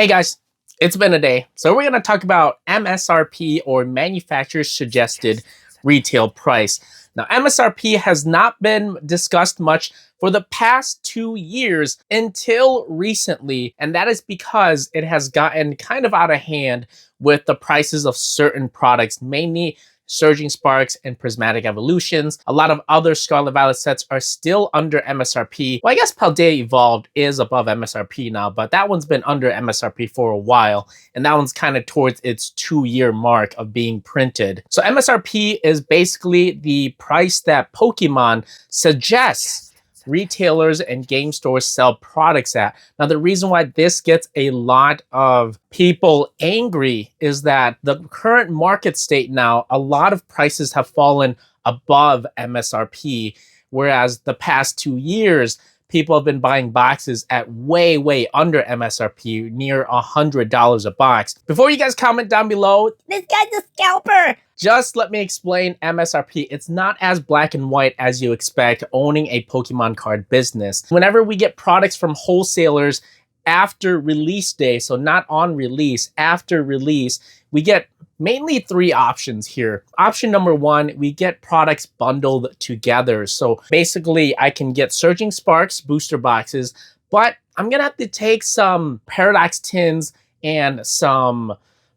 Hey guys, it's been a day. So we're going to talk about MSRP, or manufacturer's suggested retail price. Now, MSRP has not been discussed much for the past 2 years until recently, and that is because it has gotten kind of out of hand with the prices of certain products, mainly Surging Sparks and Prismatic Evolutions. A lot of other Scarlet Violet sets are still under MSRP. Well, I guess Paldea Evolved is above MSRP now, but that one's been under MSRP for a while, and that one's kind of towards its 2-year mark of being printed. So MSRP is basically the price that Pokemon suggests retailers and game stores sell products at. Now, the reason why this gets a lot of people angry is that the current market state now, a lot of prices have fallen above MSRP, whereas the past 2 years, people have been buying boxes at way under MSRP, near $100 a box. Before you guys comment down below, this guy's a scalper, just let me explain MSRP. It's not as black and white as you expect owning a Pokemon card business. Whenever we get products from wholesalers after release day, so not on release, after release, we get mainly 3 options here. Option number 1, we get products bundled together. So basically, I can get Surging Sparks booster boxes, but I'm gonna have to take some Paradox Tins and some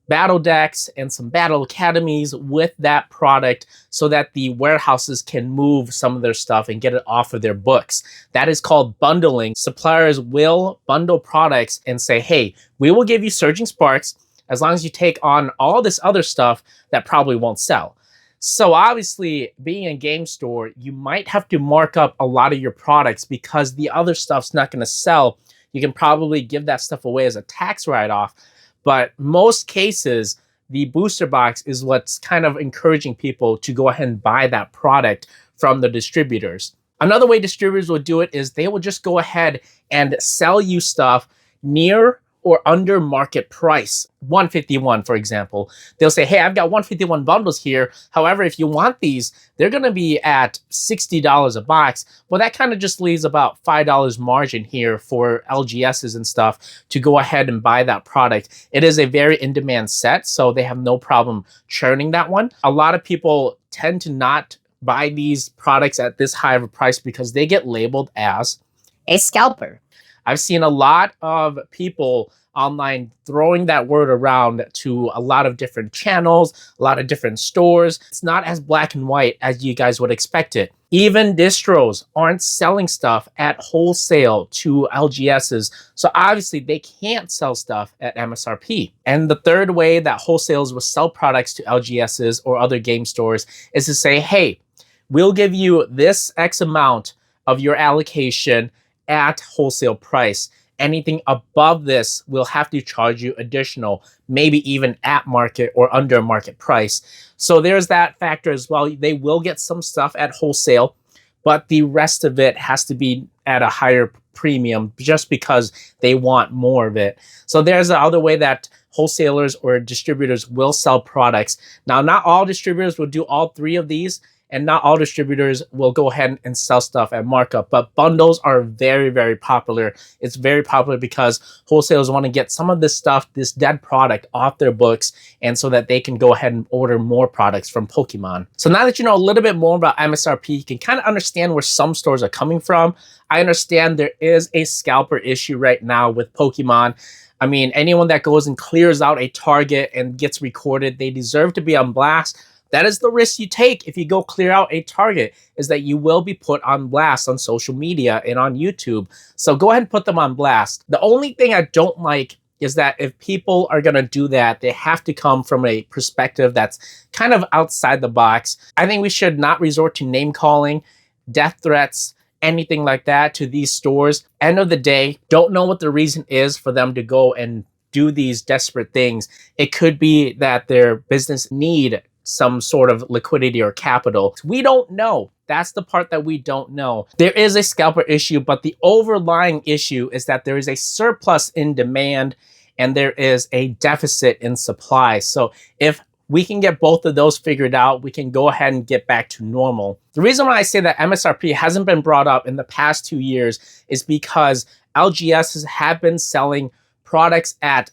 Battle Decks and some Battle Academies with that product so that the warehouses can move some of their stuff and get it off of their books. That is called bundling. Suppliers will bundle products and say, hey, we will give you Surging Sparks as long as you take on all this other stuff that probably won't sell. So obviously, being a game store, you might have to mark up a lot of your products because the other stuff's not going to sell. You can probably give that stuff away as a tax write-off. But most cases, the booster box is what's kind of encouraging people to go ahead and buy that product from the distributors. Another way distributors will do it is they will just go ahead and sell you stuff near or under market price. 151, for example. They'll say, hey, I've got 151 bundles here. However, if you want these, they're gonna be at $60 a box. Well, that kind of just leaves about $5 margin here for LGSs and stuff to go ahead and buy that product. It is a very in-demand set, so they have no problem churning that one. A lot of people tend to not buy these products at this high of a price because they get labeled as a scalper. I've seen a lot of people online throwing that word around to a lot of different channels, a lot of different stores. It's not as black and white as you guys would expect it. Even distros aren't selling stuff at wholesale to LGSs, so obviously they can't sell stuff at MSRP. And the third way that wholesalers will sell products to LGSs or other game stores is to say, hey, we'll give you this X amount of your allocation at wholesale price. Anything above this, we'll have to charge you additional, maybe even at market or under market price. So there's that factor as well. They will get some stuff at wholesale, but the rest of it has to be at a higher premium just because they want more of it. So there's the other way that wholesalers or distributors will sell products. Now, not all distributors will do all 3 of these, and not all distributors will go ahead and sell stuff at markup, but bundles are very popular. It's very popular because wholesalers want to get some of this stuff, this dead product, off their books, and so that they can go ahead and order more products from Pokemon. So now that you know a little bit more about MSRP, you can kind of understand where some stores are coming from. I understand there is a scalper issue right now with Pokemon. I mean, anyone that goes and clears out a Target and gets recorded, they deserve to be on blast. That is the risk you take if you go clear out a Target, is that you will be put on blast on social media and on YouTube. So go ahead and put them on blast. The only thing I don't like is that if people are going to do that, they have to come from a perspective that's kind of outside the box. I think we should not resort to name calling, death threats, anything like that to these stores. End of the day, don't know what the reason is for them to go and do these desperate things. It could be that their business need some sort of liquidity or capital. We don't know. That's the part that we don't know. There is a scalper issue, but the overlying issue is that there is a surplus in demand and there is a deficit in supply. So if we can get both of those figured out, we can go ahead and get back to normal. The reason why I say that MSRP hasn't been brought up in the past 2 years is because LGSs have been selling products at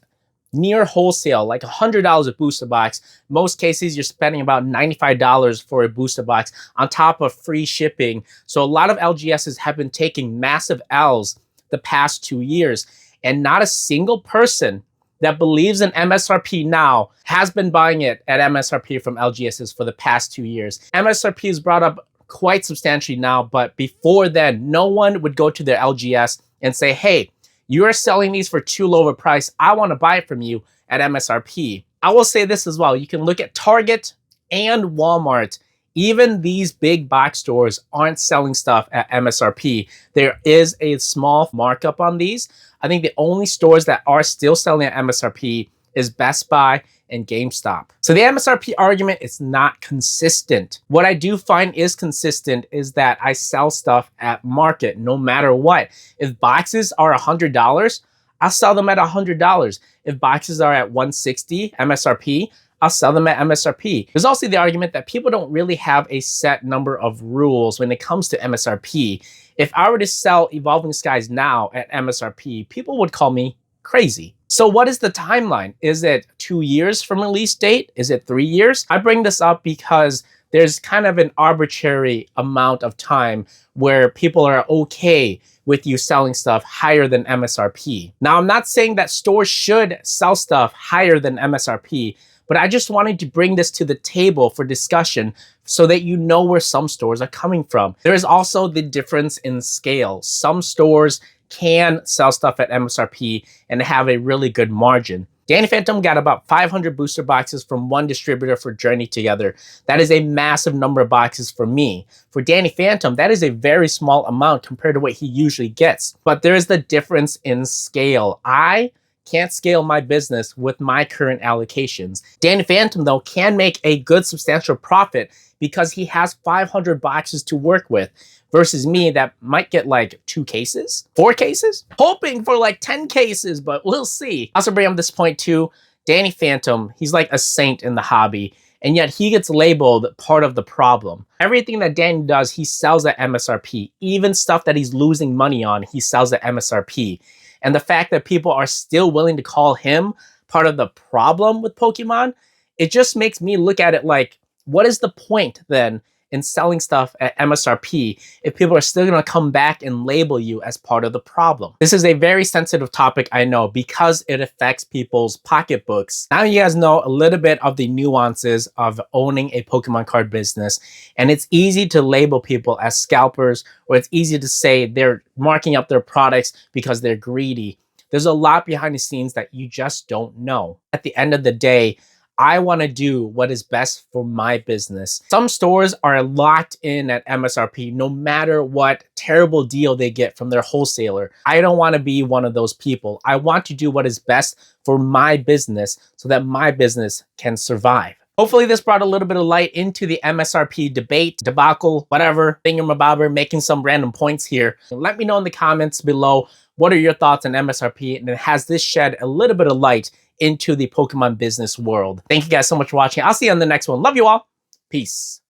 near wholesale, like $100 a booster box. Most cases, you're spending about $95 for a booster box on top of free shipping. So a lot of LGSs have been taking massive L's the past 2 years, and not a single person that believes in MSRP now has been buying it at MSRP from LGSs for the past 2 years. MSRP is brought up quite substantially now, but before then, no one would go to their LGS and say, hey, you are selling these for too low of a price. I want to buy it from you at MSRP. I will say this as well. You can look at Target and Walmart. Even these big box stores aren't selling stuff at MSRP. There is a small markup on these. I think the only stores that are still selling at MSRP is Best Buy and GameStop. So the MSRP argument is not consistent. What I do find is consistent is that I sell stuff at market no matter what. If boxes are $100, I'll sell them at $100. If boxes are at $160 MSRP, I'll sell them at MSRP. There's also the argument that people don't really have a set number of rules when it comes to MSRP. If I were to sell Evolving Skies now at MSRP, people would call me crazy. So what is the timeline? Is it 2 years from release date? Is it 3 years? I bring this up because there's kind of an arbitrary amount of time where people are okay with you selling stuff higher than MSRP. Now, I'm not saying that stores should sell stuff higher than MSRP, but I just wanted to bring this to the table for discussion so that you know where some stores are coming from. There is also the difference in scale. Some stores can sell stuff at MSRP and have a really good margin. Danny Phantom got about 500 booster boxes from one distributor for Journey Together. That is a massive number of boxes for me. For Danny Phantom, that is a very small amount compared to what he usually gets. But there is the difference in scale. I can't scale my business with my current allocations. Danny Phantom, though, can make a good substantial profit because he has 500 boxes to work with versus me that might get like 2 cases, 4 cases, hoping for like 10 cases, but we'll see. I also bring up this point too. Danny Phantom, he's like a saint in the hobby, and yet he gets labeled part of the problem. Everything that Danny does, he sells at MSRP. Even stuff that he's losing money on, he sells at MSRP. And the fact that people are still willing to call him part of the problem with Pokemon, it just makes me look at it like, what is the point then in selling stuff at MSRP if people are still going to come back and label you as part of the problem? This is a very sensitive topic, I know, because it affects people's pocketbooks. Now you guys know a little bit of the nuances of owning a Pokemon card business, and it's easy to label people as scalpers, or it's easy to say they're marking up their products because they're greedy. There's a lot behind the scenes that you just don't know. At the end of the day, I want to do what is best for my business. Some stores are locked in at MSRP no matter what terrible deal they get from their wholesaler. I don't want to be one of those people. I want to do what is best for my business so that my business can survive. Hopefully this brought a little bit of light into the MSRP debate, debacle, whatever, thingamabobber, making some random points here. Let me know in the comments below, what are your thoughts on MSRP, and has this shed a little bit of light into the Pokemon business world? Thank you guys so much for watching. I'll see you on the next one. Love you all. Peace.